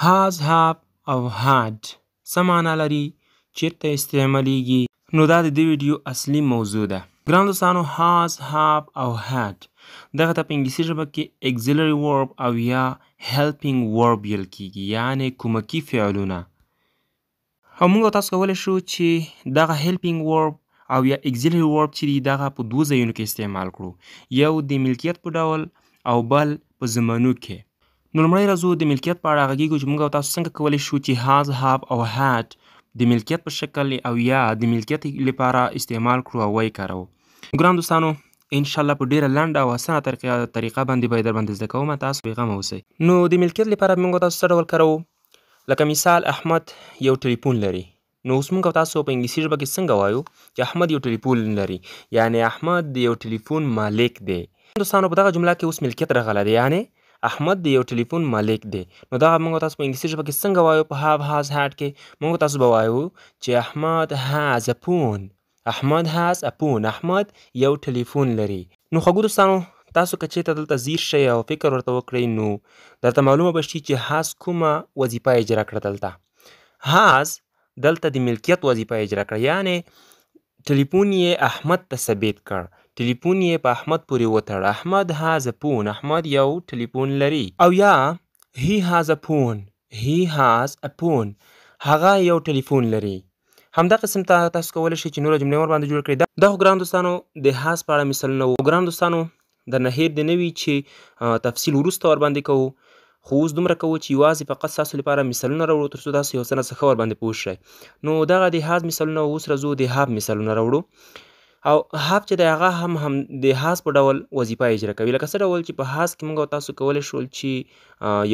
has have او had څه معنا لري، چیرته استعمالیږي، نو دا د دې ویډیو اصلي موضوع ده. ګرانو دوستانو has have او had دغه ته په انګلیسي ژبه کې auxiliary verb او یا helping verb ویل کیږي، یعنی کومکی فعلونه. او موږ تاسو کولی شو چې دغه helping verb او یا auxiliary verb چې دي دغه په دوه ځایونو کې استعمال کړو، یو د ملکیت په ډول او بل په زمانو کې. نو لومړی راځو د ملکیت په اړه غږیږو چې موږ تاسو څنګه کولی شو چې has have او had د ملکیت په شکل او یا د ملکیت لپاره استعمال کړو او وایې کاروو. ګران دوستانو انشاءالله په ډیره لنډه او اسانه طریقه باندې به در باندې زده کوم، تاسو بېغمه اوسئ. نو د ملکیت لپاره موږ تاسو څه ډول کاروو؟ لکه مثال احمد یو ټلیفون لري. نو اوس موږ تاسو په انګلیسي ژبه کې څنګه وایو چې احمد یو ټلیفون لري، یعنی احمد د یو ټلیفون مالک دی. دوستانو په دغه جمله کې اوس ملکیت راغلی دی، یعنی احمد د یو ټلیفون مالک دی. نو دا موږ تاسو په انګلیسي ژبه کې څنګه وایو؟ په have has had کې موږ تاسو به وایو چې احمد has a phone. احمد has a phone. احمد یو ټلیفون لري. نو خوږو دوستانو تاسو که چېرته دلته ځیر شئ او فکر ورته وکړئ نو درته معلومه به شي چې has کومه وظیفه اجرا کړه. دلته has دلته د ملکیت وظیفه اجرا کړه، یعنی ټلیفون یې احمد ته ثابت کړ، ټلیفون یې په احمد پورې وتړ. احمد has a phone. احمد یو ټلیفون لري. او یا he has a phone. he has a phone. هغه یو ټلیفون لري. همدا قسم تاسو کولی شئ چې نوره جملې ورباندې جوړ کړئ. دا خو ګران دوستانو د has په اړه مثالونه وو. ګران دوستانو درنه هیر دې نه وي چې تفصیل وروسته ورباندې کوو، خو اوس دومره کوو چې یوازې فقط ستاسو لپاره مثالونه راوړو تر څو تاسو یو څه نه څه ښه ورباندې پوه شئ. نو دغه د has مثالونه اوس راځو د have مثالونه راوړو. او have چې دی هغه هم د has په ډول وظیفه اجرا کوي. لکه څه ډول چې په has کې موږ تاسو کولی شول چې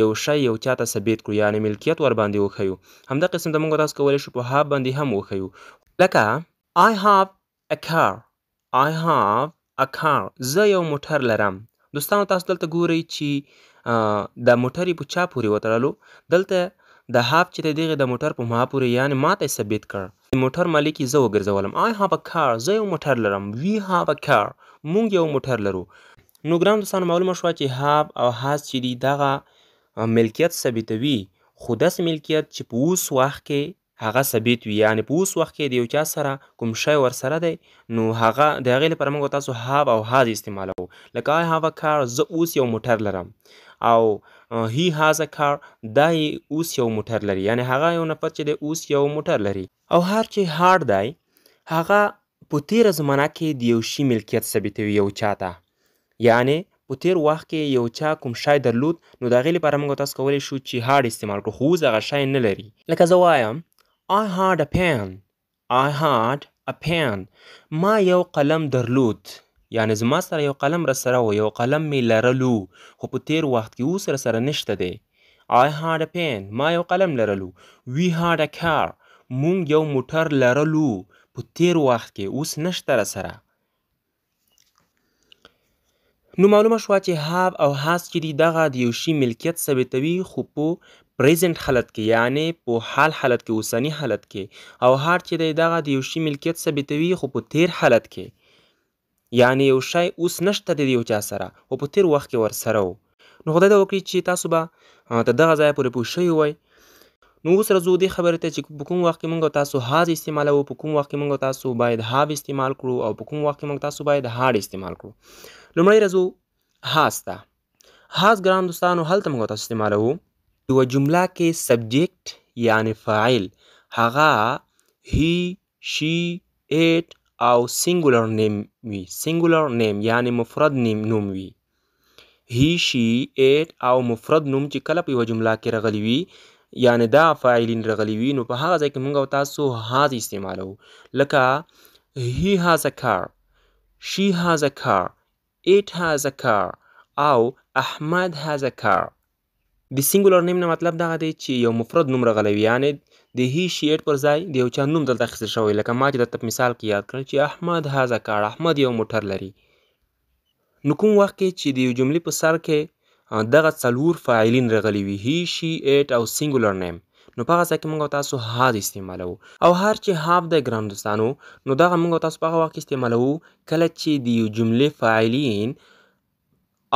یو شی یو چاته ثابت کړو، یعنی ملکیت ورباندې وښیو. همدا قسم د موږ تاسو کولی شو په have باندې هم وښیو. لکه I have a car. I have a car. زه یو موټر لرم. دوستانو تاسو دلته ګورئ چې د موټر یې په چا پورې وتړلو؟ دلته د have چې دی دغه د موټر په ما پورې، یعنی ما ته یې ثابت کړ. د موټر مالک یې زه وګرځولم. I have a car. زه یو موټر لرم. We have a car. موږ یو موټر لرو. نو ګران دوستانو معلومه شوه چې have او has چې دي دغه ملکیت ثابتوي، خو داسې ملکیت چې په اوس وخت کې هغه ثابت وي، یعنی په اوس وخت کې د یو چا سره کوم شی ورسره دی نو هغه د هغې لپاره موږ تاسو have او has استعمالوو. لکه I have a car. زه اوس یو موټر لرم. او he has a car. دا یې اوس یو موټر لري، یعنی هغه یو نفر چې دی اوس یو موټر لري. او هر چې hard دی هغه په تیره زمانه کې د یو شي ملکیت ثابتوي یو چا ته، یعنی په تیر وخت کې یو چا کوم شی درلود نو د هغې لپاره موږ تاسو کولی شو چې hard استعمال کړو، خو اوس هغه شی نه لري. لکه زه وایم I had a pen. I had a pen. ما یو قلم درلود، یعنی زما سره یو قلم راسره و، یو قلم مې لرلو، خو په تیر وخت کې اوس راسره نشته دی. I had a pen. ما یو قلم لرلو. We had a car. مونږ یو موټر لرلو په تیر وخت کې، اوس نشته راسره. نو معلومه شوه چې have او has چې دي دغه د یو شي ملکیت ثابتوي، خو په پریزنټ حالت کې، یعنی په حال حالت کې، اوسني حالت کې. او hard چې دی دغه د یو شي ملکیت ثابتوي خو په تیر حالت کې، یعنی یو شی اوس نشته دی د یو چا سره او په تیر وخت کې ورسره و. نو خدای دې وکړي چې تاسو به تر دغه ځایه پورې پوه شوي وئ. نو اوس راځو دې خبرې ته چې په کوم وخت کې موږ تاسو has استعمالوو، په کوم وخت کې موږ تاسو باید have استعمال کړو، او په کوم وخت کې موږ تاسو باید hard استعمال کړو. لومړی راځو has ته. has ګران دوستانو هلته موږ تاسو استعمالوو یوه جمله کې سبجیکټ یعنی فاعل هغه he, she, it او سینګولر نیم وي. سینګولر نیم یعنی مفرد نوم وي. he, she, it او مفرد نوم چې کله په یوه جمله کې راغلی وي، یعنی دا فاعلین راغلی وي، نو په هغه ځای کې موږ تاسو has استعمالوو. لکه he has a car. she has a car. it has a car. او احمد has a car. د سینګولر نیم نه مطلب دغه دی چې یو مفرد نوم راغلی وي، یعنی د he, she, it پر ځای د یو چا نوم دلته اخیستل شوی. لکه ما چې درته په مثال کې یاد کړل چې احمد has a car. احمد یو موټر لري. نو کوم وخت کې چې د یو جملې په سر کې دغه څلور فاعلین راغلي وي he, she, it او سینګولر نیم، نو په هغه ځای کې موږ تاسو has استعمالوو. او هر چې have دی ګران دوستانو نو دغه موږ تاسو په هغه وخت کې استعمالوو کله چې د یو جملې فاعلین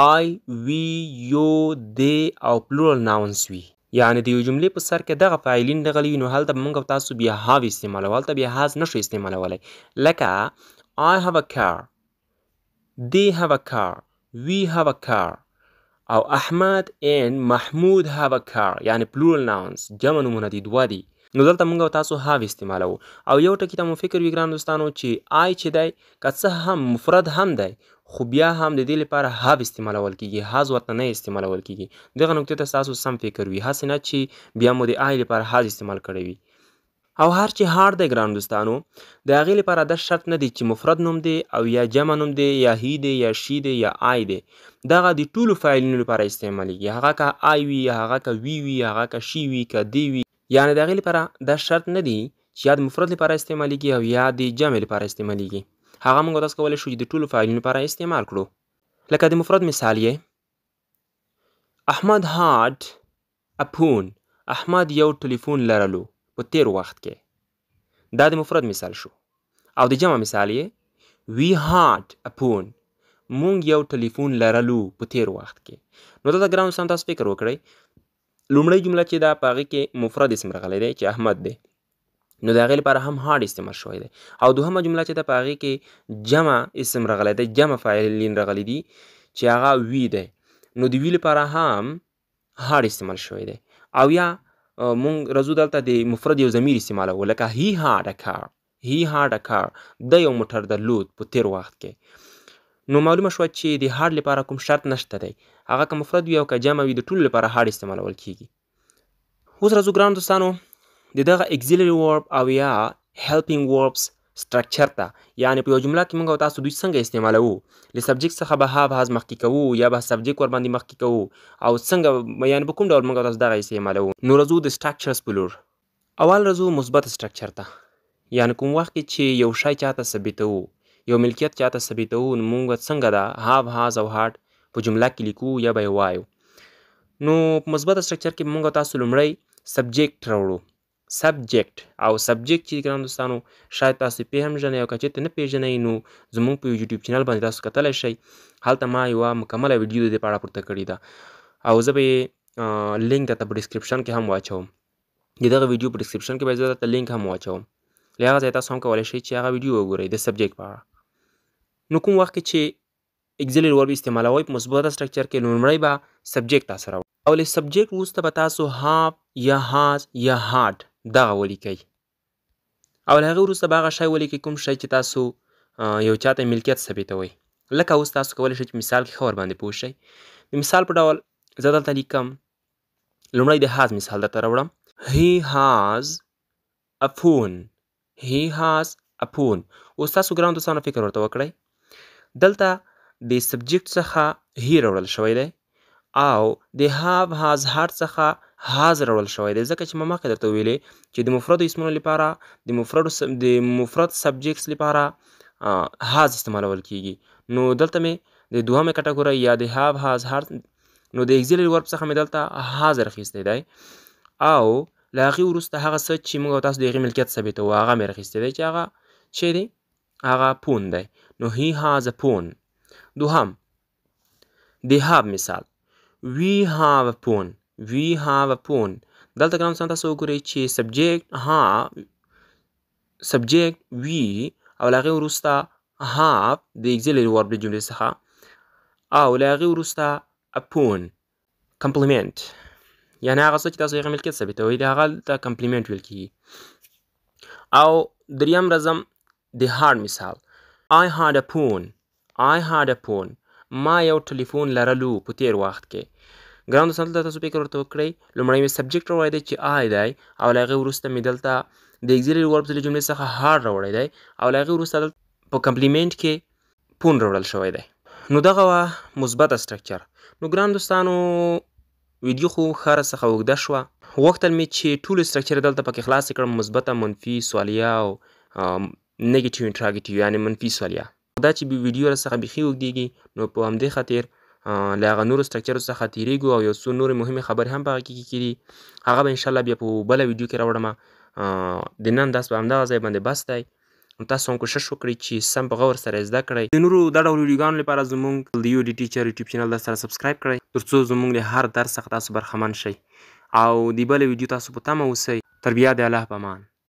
I, we, you, they او plural nouns وي. یعنې د یو جملې په سر کې دغه فاعلین راغلي نو هلته به موږ او تاسو بیا have استعمالوو، هلته بیا has نشو استعمالولی. لکه I have a car، they have a car، we have a car، او احمد and محمود have a car، یعنی plural nouns جمع نومونه دي، دوه دي. نو دلته موږ او تاسو have استعمالوو. او یو ټکي ته مو فکر وي ګران دوستانو چې I چې دی که څه هم مفرد هم دی خو بیا هم د دې لپاره have استعمالول کیږي، has ورته نه استعمالول کیږي. دغه نکتې ته تاسو سم فکر وي، هسې نه چې بیا مو د I لپاره has استعمال کړی وي. او هر چې هار دی ګران دوستانو د هغې لپاره دا شرط نه دی چې مفرد نوم دی او یا جمع نوم دی یا هی دی یا شي دی یا آی دی، دغه د ټولو فاعلینو لپاره استعمالیږي، هغه که آی وي یا هغه که وی وي هغه که شي وي که دی وي. یعنې د هغې لپاره دا شرط نه دی چې یا د مفرد لپاره استعمالیږي او یا د جمع لپاره استعمالیږي، هغه موږ تاسو کولی شو چې د ټولو فاعلینو لپاره استعمال کړو. لکه د مفرد مثال یې احمد had a phone، احمد یو ټلیفون لرلو په تیر وخت کې، دا د مفرد مثال شو. او د جمع مثال یې we had a phone، مونږ یو ټلیفون لرلو په تیر وخت کې. نو دلته ګران دوستان تاسو فکر وکړئ، لومړۍ جمله چې ده په هغې کې مفرد اسم راغلی دی چې احمد دی، نو د هغې لپاره هم had استعمال شوی دی. او دوهمه جمله چې ده په هغې کې جمع اسم راغلی دی، جمع فاعلین راغلی دي چې هغه وی دی، نو د وی لپاره هم had استعمال شوی دی. او یا مونږ راځو دلته د مفرد یو ضمیر استعمالوو، لکه he had a car، he had a car، د یو موټر درلود په تیر وخت کې. نو معلومه شوه چې د had لپاره کوم شرط نشته دی، هغه که مفرد وي او که جمع وي د ټولو لپاره had استعمالول کیږي. اوس راځو ګرانو دوستانو د دغه auxiliary verb او یا helping verbs سټرکچر ته، یعنې په یو جمله کې موږ او تاسو دوی څنګه استعمالوو. له سبجیکټ څخه به have has مخکې کوو یا به سبجیکټ ورباندې مخکې کوو او څنګه یعنې په کوم ډول موږ او تاسو دغه استعمالوو. نو راځو د سټرکچرز په لور. اول راځو مثبت سټرکچر ته، یعنې کوم وخت کې چې یو شی چاته ثابتوو، یو ملکیت چاته ثابتوو، نو موږ څنګه ده have has او had په جمله کې لیکو یا به یې وایو. نو په مثبت سټرکچر کې موږ او تاسو لومړی سبجیکټ راوړو، سبجیکټ. او سبجیکټ چې ګران دوستانو شاید تاسو پیژنئ او که چېرته نه پیژنئ نو زموږ په یوټیوب چینل باندې تاسو کتلی شئ، هلته ما یوه مکمله ویډیو د دې په اړه پورته کړې ده او زه به یې لینک درته په ډسکرپشن کې هم واچوم، د دغه ویډیو په ډسکرپشن کې به زه درته لینک هم واچوم، له هغه ځایه تاسو هم کولی شئ چې هغه ویډیو وګورئ د سبجیکټ په اړه. نو کوم وخت کې چې auxiliary verb استعمالوئ په مثبت سټرکچر کې، نو لومړی به سبجیکټ تاسو راوړئ او له سبجیکټ وروسته به تاسو have یا has یا had دغه ولیکئ او له هغې وروسته به هغه شی ولیکئ کوم شی چې تاسو یو چاته ملکیت ثابتوئ. لکه اوس تاسو کولی شئ چې مثال کې ښه ورباندې پوه شئ. د مثال په ډول زه دلته لیکم، لومړی د has مثال درته راوړم. he has a phone، he has a phone. اوس تاسو ګرانو دوستانو فکر ورته وکړئ، دلته د سبجیکټ څخه he راوړل شوی دی او د have has had څخه has راوړل شوی دی، ځکه چې ما مخکې درته ویلې چې د مفردو اسمونو لپاره د مفرد سبجیکټس لپاره has استعمالول کیږي. نو دلته مې د دوهمې کټګورۍ یا د have has had نو د auxiliary verb څخه مې دلته has راخیستی دی او له هغې وروسته هغه څه چې موږ او تاسو د هغې ملکیت ثابتوو هغه مې راخیستی دی چې هغه چې دی هغه phone دی. نو he has a phone. دوهم د have مثال we have a phone، we have a phone. دلته ګران دوستان تاسو وګورئ چې سبجیکټ we او له هغې وروسته have د auxiliary verb د جملې څخه او له هغې وروسته a phone کمپلیمنټ، یعنې هغه څه چې تاسو هغې ملکیت ثابتوئ د هغه ته کمپلیمنټ ویل کیږي. او دریم راځم د had مثال I had a phone، I had a phone، ما یو ټلیفون لرلو په تیر وخت کې. ګران دوستان دلته تاسو فکر ورته وکړئ، لومړی مې سبجیکټ راوړی دی چې I دی او له هغې وروسته مې دلته د auxiliary verbs له جملې څخه had راوړی دی او له هغې وروسته دلته په کمپلیمنټ کې phone راوړل شوی دی. نو دغه وه مثبته سټرکچر. نو ګران دوستانو ویډیو خو ښه راڅخه اوږده شوه، غوښتل مې چې ټولې سټرکچرې دلته پکې خلاصې کړم، مثبته، منفي، سوالیه او نیګیټیو انټراګیټیو یعنې منفي سوالیه. دا چې ویډیو راڅخه بیخي اوږدېږي نو په همدې خاطر له هغه نورو سټرکچرو څخه تېرېږو او یو څو نورې مهمې خبرې هم په هغه کې کېدي، هغه به انشاءالله بیا په بله ویډیو کې راوړم. د نن درس په همدغه ځای باندې بس دی. تاسو هم کوشش وکړئ چې سم په غور سره زده کړئ. د نورو دا ډول ویډیوګانو لپاره زموږ د یو ډي ټیچر یوټیوب چینل در سره سبسکرایب کړئ تر څو زموږ د هر درس څخه تاسو برخمن شئ. او د بلې ویډیو تاسو په تمه اوسئ. تر بیا د الله په امان.